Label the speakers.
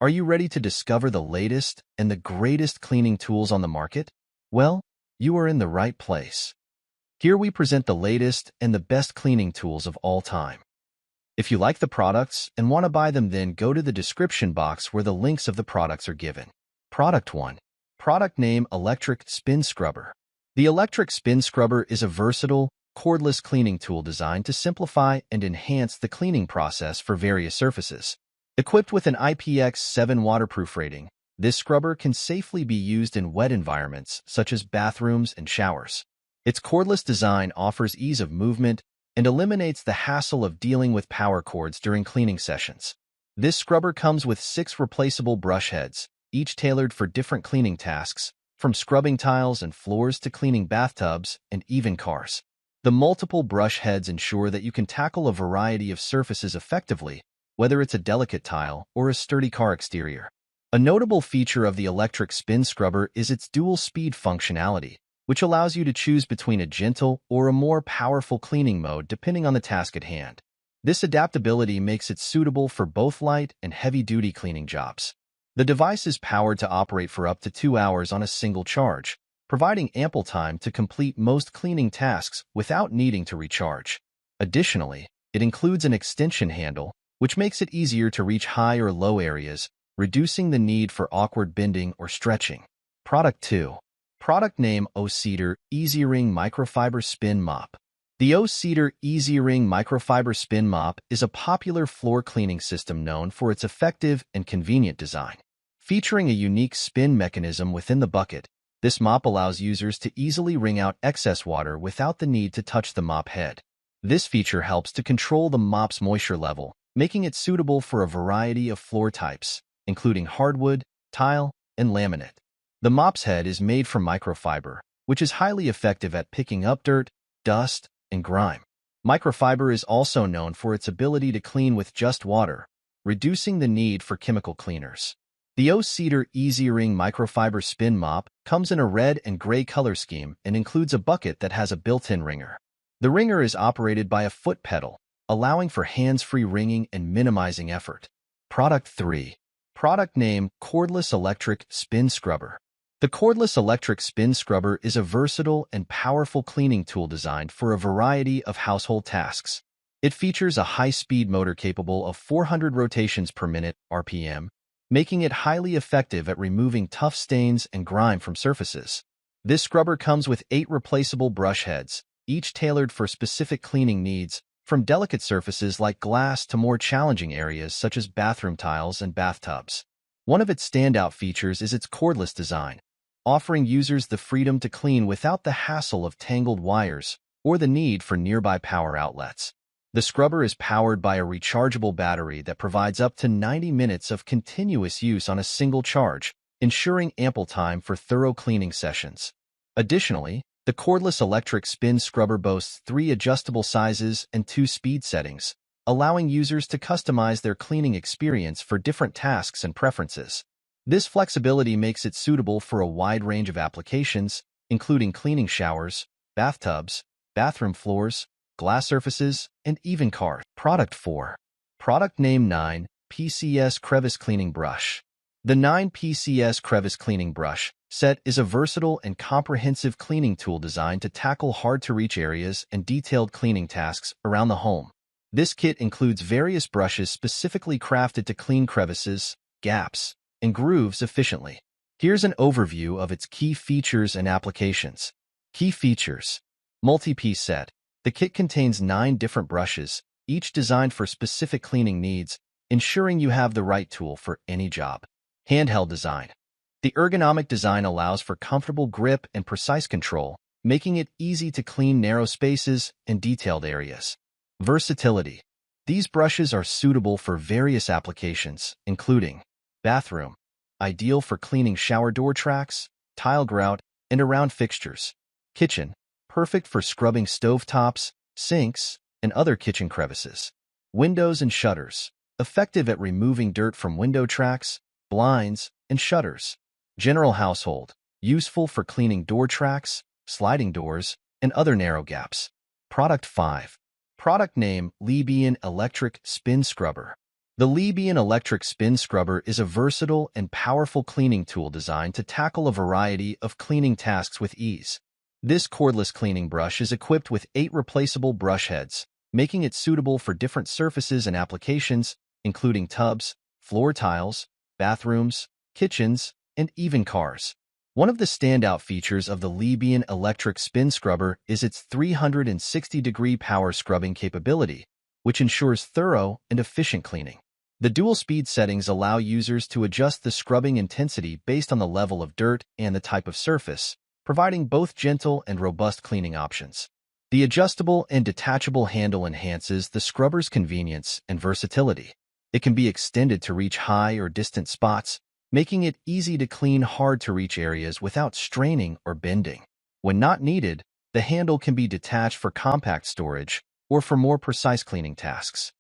Speaker 1: Are you ready to discover the latest and the greatest cleaning tools on the market? Well, you are in the right place. Here we present the latest and the best cleaning tools of all time. If you like the products and want to buy them, then go to the description box where the links of the products are given. Product 1. Product name: Electric Spin Scrubber. The Electric Spin Scrubber is a versatile, cordless cleaning tool designed to simplify and enhance the cleaning process for various surfaces. Equipped with an IPX7 waterproof rating, this scrubber can safely be used in wet environments such as bathrooms and showers. Its cordless design offers ease of movement and eliminates the hassle of dealing with power cords during cleaning sessions. This scrubber comes with 6 replaceable brush heads, each tailored for different cleaning tasks, from scrubbing tiles and floors to cleaning bathtubs and even cars. The multiple brush heads ensure that you can tackle a variety of surfaces effectively, whether it's a delicate tile or a sturdy car exterior. A notable feature of the Electric Spin Scrubber is its dual-speed functionality, which allows you to choose between a gentle or a more powerful cleaning mode depending on the task at hand. This adaptability makes it suitable for both light and heavy-duty cleaning jobs. The device is powered to operate for up to 2 hours on a single charge, providing ample time to complete most cleaning tasks without needing to recharge. Additionally, it includes an extension handle, which makes it easier to reach high or low areas, reducing the need for awkward bending or stretching. Product 2. Product name: O-Cedar Easy Ring Microfiber Spin Mop. The O-Cedar Easy Ring Microfiber Spin Mop is a popular floor cleaning system known for its effective and convenient design. Featuring a unique spin mechanism within the bucket, this mop allows users to easily wring out excess water without the need to touch the mop head. This feature helps to control the mop's moisture level, making it suitable for a variety of floor types, including hardwood, tile, and laminate. The mop's head is made from microfiber, which is highly effective at picking up dirt, dust, and grime. Microfiber is also known for its ability to clean with just water, reducing the need for chemical cleaners. The O-Cedar Easy Ring Microfiber Spin Mop comes in a red and gray color scheme and includes a bucket that has a built-in wringer. The wringer is operated by a foot pedal, allowing for hands-free wringing and minimizing effort. Product 3. Product name: Cordless Electric Spin Scrubber. The Cordless Electric Spin Scrubber is a versatile and powerful cleaning tool designed for a variety of household tasks. It features a high-speed motor capable of 400 rotations per minute (RPM), making it highly effective at removing tough stains and grime from surfaces. This scrubber comes with 8 replaceable brush heads, each tailored for specific cleaning needs, from delicate surfaces like glass to more challenging areas such as bathroom tiles and bathtubs. One of its standout features is its cordless design, offering users the freedom to clean without the hassle of tangled wires or the need for nearby power outlets. The scrubber is powered by a rechargeable battery that provides up to 90 minutes of continuous use on a single charge, ensuring ample time for thorough cleaning sessions. Additionally, the cordless electric spin scrubber boasts 3 adjustable sizes and 2 speed settings, allowing users to customize their cleaning experience for different tasks and preferences. This flexibility makes it suitable for a wide range of applications, including cleaning showers, bathtubs, bathroom floors, glass surfaces, and even cars. Product 4. Product name: 9 PCS Crevice Cleaning Brush. The 9 PCS Crevice Cleaning Brush set is a versatile and comprehensive cleaning tool designed to tackle hard-to-reach areas and detailed cleaning tasks around the home. This kit includes various brushes specifically crafted to clean crevices, gaps, and grooves efficiently. Here's an overview of its key features and applications. Key features: multi-piece set. The kit contains 9 different brushes, each designed for specific cleaning needs, ensuring you have the right tool for any job. Handheld design. The ergonomic design allows for comfortable grip and precise control, making it easy to clean narrow spaces and detailed areas. Versatility. These brushes are suitable for various applications, including bathroom, ideal for cleaning shower door tracks, tile grout, and around fixtures. Kitchen, perfect for scrubbing stovetops, sinks, and other kitchen crevices. Windows and shutters, effective at removing dirt from window tracks, blinds, and shutters. General household, useful for cleaning door tracks, sliding doors, and other narrow gaps. Product 5. Product name: Lebian Electric Spin Scrubber. The Lebian electric spin scrubber is a versatile and powerful cleaning tool designed to tackle a variety of cleaning tasks with ease. This cordless cleaning brush is equipped with 8 replaceable brush heads, making it suitable for different surfaces and applications, including tubs, floor tiles, bathrooms, kitchens, and even cars. One of the standout features of the Lebian electric spin scrubber is its 360-degree power scrubbing capability, which ensures thorough and efficient cleaning. The dual-speed settings allow users to adjust the scrubbing intensity based on the level of dirt and the type of surface, providing both gentle and robust cleaning options. The adjustable and detachable handle enhances the scrubber's convenience and versatility. It can be extended to reach high or distant spots, making it easy to clean hard-to-reach areas without straining or bending. When not needed, the handle can be detached for compact storage or for more precise cleaning tasks.